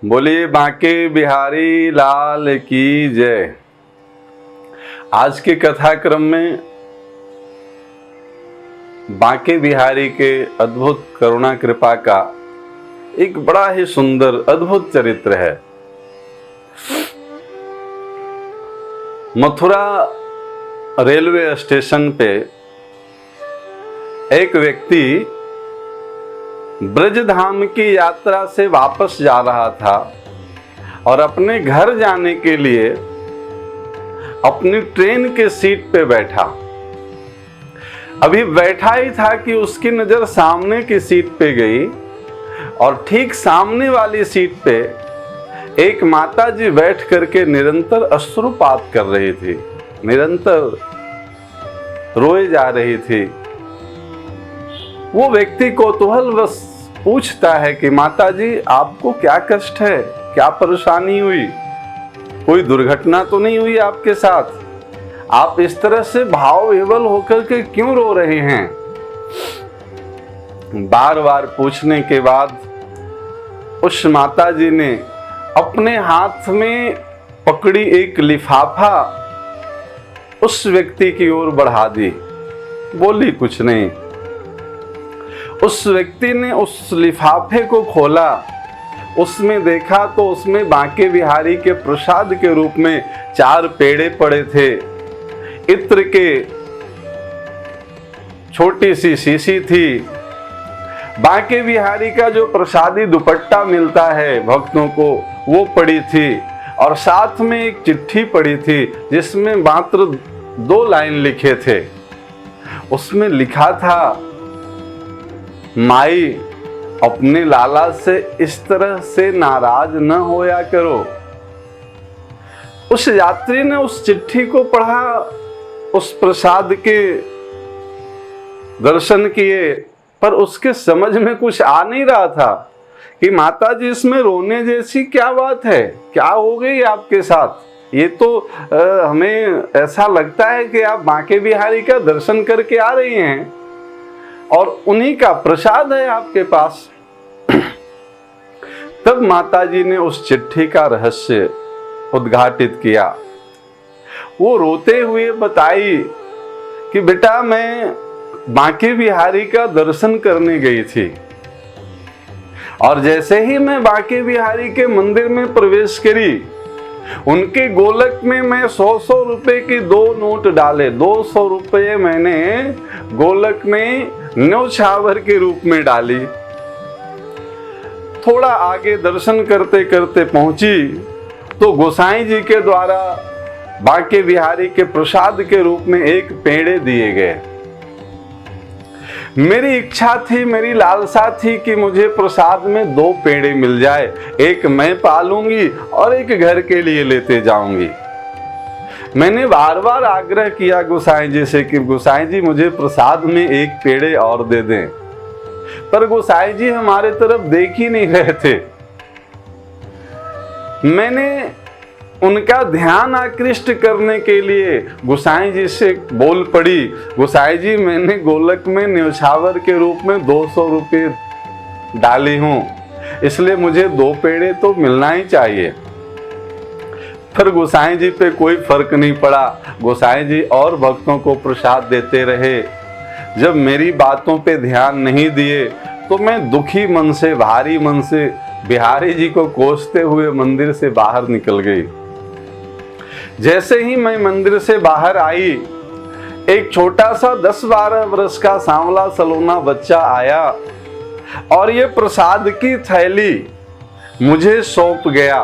बोलिए बांके बिहारी लाल की जय। आज के कथाक्रम में बांके बिहारी के अद्भुत करुणा कृपा का एक बड़ा ही सुंदर अद्भुत चरित्र है। मथुरा रेलवे स्टेशन पे एक व्यक्ति ब्रजधाम की यात्रा से वापस जा रहा था और अपने घर जाने के लिए अपनी ट्रेन के सीट पे बैठा। अभी बैठा ही था कि उसकी नजर सामने की सीट पे गई और ठीक सामने वाली सीट पे एक माताजी बैठ करके निरंतर अश्रुपात कर रही थी, निरंतर रोए जा रही थी। वो व्यक्ति कौतूहलवश पूछता है कि माताजी आपको क्या कष्ट है, क्या परेशानी हुई, कोई दुर्घटना तो नहीं हुई आपके साथ, आप इस तरह से भाव विवल होकर के क्यों रो रहे हैं। बार बार पूछने के बाद उस माताजी ने अपने हाथ में पकड़ी एक लिफाफा उस व्यक्ति की ओर बढ़ा दी, बोली कुछ नहीं। उस व्यक्ति ने उस लिफाफे को खोला, उसमें देखा तो उसमें बांके बिहारी के प्रसाद के रूप में 4 पेड़े पड़े थे, इत्र के छोटी सी शीशी थी, बांके बिहारी का जो प्रसादी दुपट्टा मिलता है भक्तों को वो पड़ी थी और साथ में एक चिट्ठी पड़ी थी जिसमें मात्र 2 लाइन लिखे थे। उसमें लिखा था, माई अपने लाला से इस तरह से नाराज न होया करो। उस यात्री ने उस चिट्ठी को पढ़ा, उस प्रसाद के दर्शन किए, पर उसके समझ में कुछ आ नहीं रहा था कि माताजी इसमें रोने जैसी क्या बात है, क्या हो गई आपके साथ। ये तो हमें ऐसा लगता है कि आप बांके बिहारी का दर्शन करके आ रही हैं और उन्हीं का प्रसाद है आपके पास। तब माताजी ने उस चिट्ठी का रहस्य उद्घाटित किया। वो रोते हुए बताई कि बेटा मैं बांके बिहारी का दर्शन करने गई थी और जैसे ही मैं बांके बिहारी के मंदिर में प्रवेश करी, उनके गोलक में मैं 100 रुपए की 2 नोट डाले, 200 रुपये मैंने गोलक में न्यौछावर के रूप में डाली। थोड़ा आगे दर्शन करते करते पहुंची तो गोसाई जी के द्वारा बांके बिहारी के प्रसाद के रूप में 1 पेड़े दिए गए। मेरी इच्छा थी, मेरी लालसा थी कि मुझे प्रसाद में 2 पेड़े मिल जाए, एक मैं पालूंगी और एक घर के लिए लेते जाऊंगी। मैंने बार बार आग्रह किया गोसाई जी से कि गोसाई जी मुझे प्रसाद में 1 पेड़े और दे दें, पर गोसाई जी हमारे तरफ देख ही नहीं रहे थे। मैंने उनका ध्यान आकृष्ट करने के लिए गोसाई जी से बोल पड़ी, गोसाई जी मैंने गोलक में न्यौछावर के रूप में 200 रुपये डाली हूं, इसलिए मुझे 2 पेड़े तो मिलना ही चाहिए। फिर गोसाई जी पे कोई फर्क नहीं पड़ा, गोसाई जी और भक्तों को प्रसाद देते रहे। जब मेरी बातों पे ध्यान नहीं दिए तो मैं दुखी मन से, भारी मन से बिहारी जी को कोसते हुए मंदिर से बाहर निकल गई। जैसे ही मैं मंदिर से बाहर आई, एक छोटा सा 10-12 वर्ष का सांवला सलोना बच्चा आया और ये प्रसाद की थैली मुझे सौंप गया।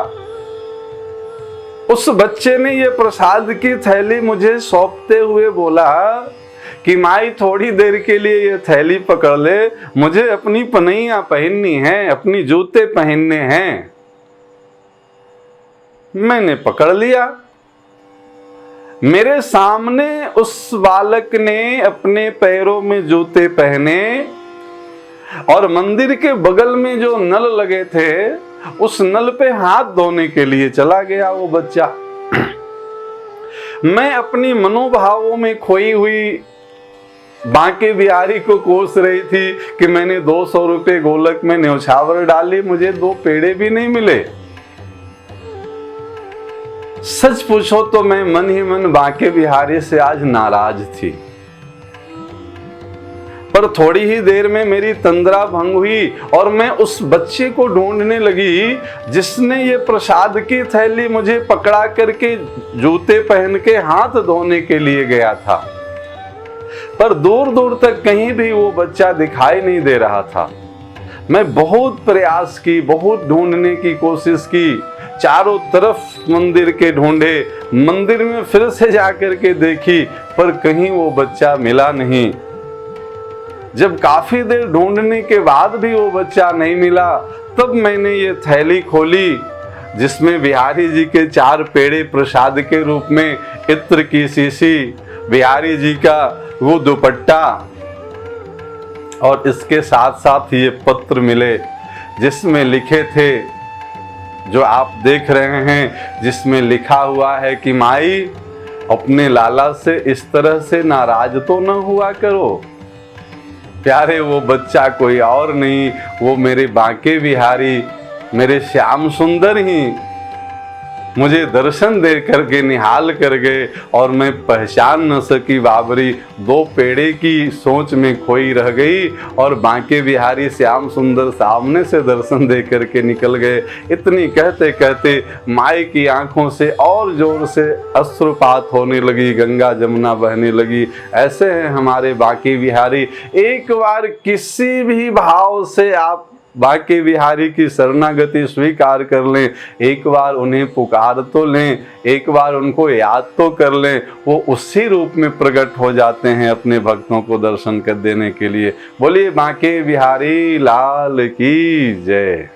उस बच्चे ने ये प्रसाद की थैली मुझे सौंपते हुए बोला कि माई थोड़ी देर के लिए ये थैली पकड़ ले, मुझे अपनी पनैया पहननी है, अपनी जूते पहनने हैं। मैंने पकड़ लिया। मेरे सामने उस बालक ने अपने पैरों में जूते पहने और मंदिर के बगल में जो नल लगे थे उस नल पे हाथ धोने के लिए चला गया वो बच्चा। मैं अपनी मनोभावों में खोई हुई बांके बिहारी को कोस रही थी कि मैंने 200 रुपये गोलक में न्यौछावर डाली, मुझे 2 पेड़े भी नहीं मिले। सच पूछो तो मैं मन ही मन बांके बिहारी से आज नाराज थी, पर थोड़ी ही देर में मेरी तंद्रा भंग हुई और मैं उस बच्चे को ढूंढने लगी जिसने ये प्रसाद की थैली मुझे पकड़ा करके जूते पहन के हाथ धोने के लिए गया था। पर दूर दूर तक कहीं भी वो बच्चा दिखाई नहीं दे रहा था। मैं बहुत प्रयास की, बहुत ढूंढने की कोशिश की, चारों तरफ मंदिर के ढूंढे, मंदिर में फिर से जाकर के देखी, पर कहीं वो बच्चा मिला नहीं। जब काफी देर ढूंढने के बाद भी वो बच्चा नहीं मिला, तब मैंने ये थैली खोली जिसमें बिहारी जी के 4 पेड़े प्रसाद के रूप में, इत्र की शीशी, बिहारी जी का वो दुपट्टा और इसके साथ साथ ये पत्र मिले जिसमें लिखे थे, जो आप देख रहे हैं, जिसमें लिखा हुआ है कि माई अपने लाला से इस तरह से नाराज तो न हुआ करो। प्यारे वो बच्चा कोई और नहीं, वो मेरे बांके बिहारी, मेरे श्याम सुंदर ही मुझे दर्शन दे करके निहाल कर गए और मैं पहचान न सकी बाबरी। 2 पेड़े की सोच में खोई रह गई और बांके बिहारी श्याम सुंदर सामने से दर्शन दे करके निकल गए। इतनी कहते कहते माई की आंखों से और जोर से अश्रुपात होने लगी, गंगा जमुना बहने लगी। ऐसे हैं हमारे बांके बिहारी। एक बार किसी भी भाव से आप बांके बिहारी की शरणागति स्वीकार कर लें, एक बार उन्हें पुकार तो लें, एक बार उनको याद तो कर लें, वो उसी रूप में प्रकट हो जाते हैं अपने भक्तों को दर्शन कर देने के लिए। बोलिए बांके बिहारी लाल की जय।